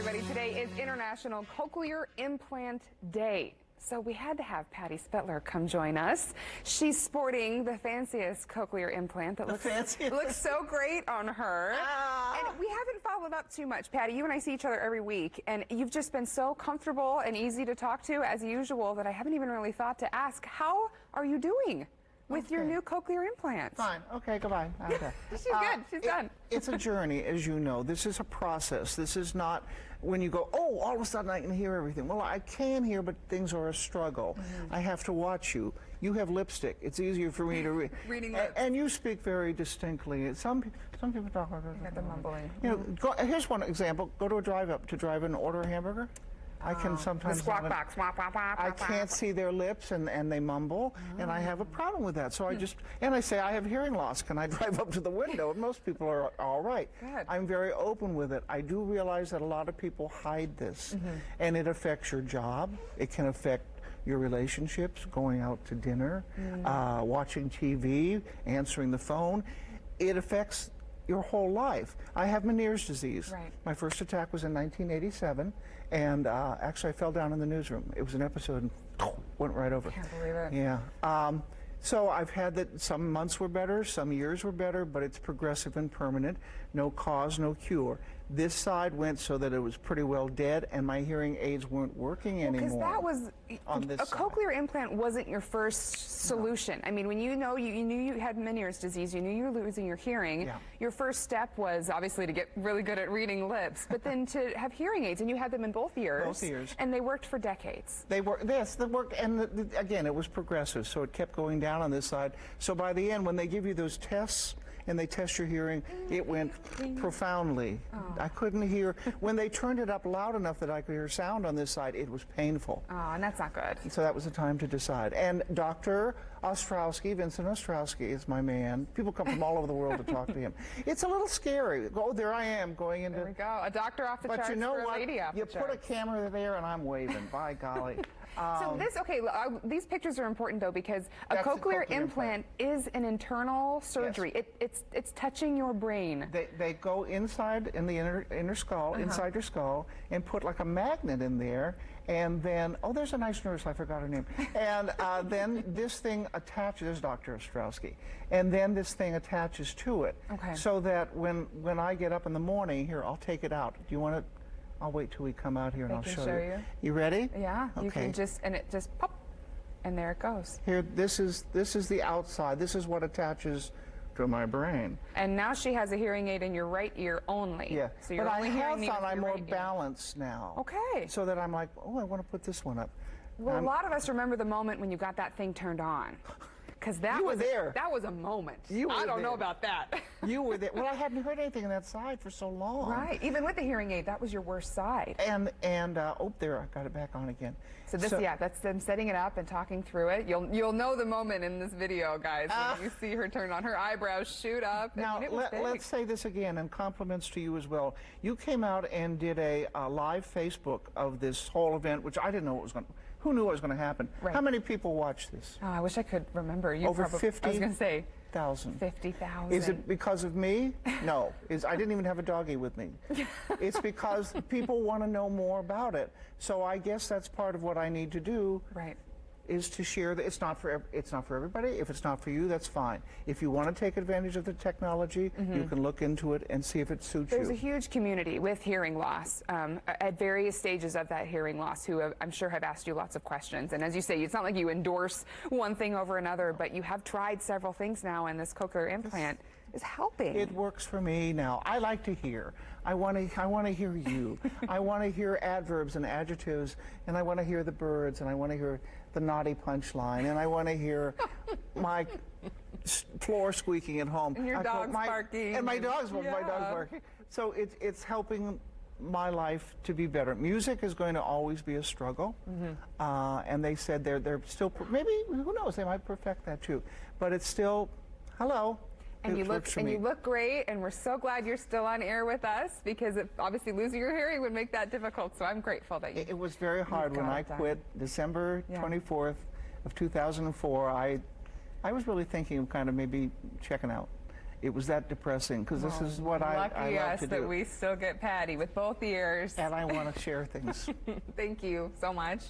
everybody. Today is International Cochlear Implant Day. So we had to have Patty Spitler come join us. She's sporting the fanciest cochlear implant that looks so great on her. And we haven't followed up too much, Patty. You and I see each other every week, and you've just been so comfortable and easy to talk to as usual that I haven't even really thought to ask, how are you doing with your new cochlear implant? Fine. Okay, goodbye. Okay. She's good. She's done. It's a journey, as you know. This is a process. This is not when you go, oh, all of a sudden I can hear everything. Well, I can hear, but things are a struggle. I have to watch you. You have lipstick. It's easier for me to read. Reading lips. And you speak very distinctly. Some people talk like I got the mumbling. You know, here's one example. Go to a drive-up to drive and order a hamburger. I can sometimes the squawk box. I can't see their lips and they mumble, and I have a problem with that. So I say I have hearing loss. Can I drive up to the window? And most people are all right. Good. I'm very open with it. I do realize that a lot of people hide this, and it affects your job. It can affect your relationships, going out to dinner, watching TV, answering the phone. It affects your whole life. I have Meniere's disease. Right. My first attack was in 1987, and actually I fell down in the newsroom. It was an episode and went right over. Can't believe it. Yeah. So I've had that. Some months were better, some years were better, but it's progressive and permanent. No cause, no cure. This side went so that it was pretty well dead, and my hearing aids weren't working anymore. Because that was on this a cochlear implant wasn't your first solution. No. I mean, when you knew you had Meniere's disease, you knew you were losing your hearing. Yeah. Your first step was obviously to get really good at reading lips, but then to have hearing aids, and you had them in both ears. Both ears. And they worked for decades. They worked. Yes, they worked. And again, it was progressive, so it kept going down on this side. So by the end, when they give you those tests and they test your hearing, it went profoundly. I couldn't hear. When they turned it up loud enough that I could hear sound on this side, it was painful. Oh, and that's not good. So that was the time to decide. And Dr. Ostrowski, Vincent Ostrowski, is my man. People come from all over the world to talk to him. It's a little scary. Oh, there I am going into... There we go. A doctor off the charts for a lady off the charts. You put a camera there and I'm waving. By golly. So these pictures are important though, because a cochlear implant is an internal surgery. Yes. It's touching your brain. They go inside in the inner skull, inside your skull, and put like a magnet in there, and then there's a nice nurse, I forgot her name, and then this thing attaches. There's Dr. Ostrowski, and then this thing attaches to it, so that when I get up in the morning, here, I'll take it out. Do you want it? I'll wait till we come out here and I'll show you. You ready? Yeah. Okay. You can just, and it just pop, and there it goes. Here, this is the outside. This is what attaches to my brain. And now she has a hearing aid in your right ear only. Yeah. So you're but only hearing me with I'm your more right balanced now. Okay. So that I'm like, oh, I want to put this one up. Well, a lot of us remember the moment when you got that thing turned on. Because that was there. That was a moment. I don't know about that. You were there. Well, I hadn't heard anything on that side for so long. Right. Even with the hearing aid, that was your worst side. And oh, there, I got it back on again. So that's them setting it up and talking through it. You'll know the moment in this video, guys, when you see her turn on. Her eyebrows shoot up. Now, let's say this again, and compliments to you as well. You came out and did a live Facebook of this whole event, which I didn't know what was going to. Who knew what was going to happen? Right. How many people watched this? Oh, I wish I could remember. Over 50,000. I was going to say 50,000. Is it because of me? No. I didn't even have a doggy with me. It's because people want to know more about it. So I guess that's part of what I need to do. Right. Is to share that it's not for everybody. If it's not for you, that's fine. If you want to take advantage of the technology, you can look into it and see if it suits you. There's a huge community with hearing loss at various stages of that hearing loss who I'm sure have asked you lots of questions. And as you say, it's not like you endorse one thing over another, but you have tried several things now, and this cochlear implant is helping. It works for me now. I like to hear. I want to hear you. I want to hear adverbs and adjectives, and I want to hear the birds, and I want to hear the naughty punchline, and I want to hear my floor squeaking at home. And your dog's barking. And my dog's barking. So it's helping my life to be better. Music is going to always be a struggle, and they said they're still, maybe, who knows, they might perfect that too. But it's still, hello. And you look great, and we're so glad you're still on air with us, because obviously losing your hearing would make that difficult. So I'm grateful that you. It was very hard when I quit December 24th of 2004. I was really thinking of kind of maybe checking out. It was that depressing because this is what I love Lucky us to that do. we still get Patty with both ears. And I want to share things. Thank you so much.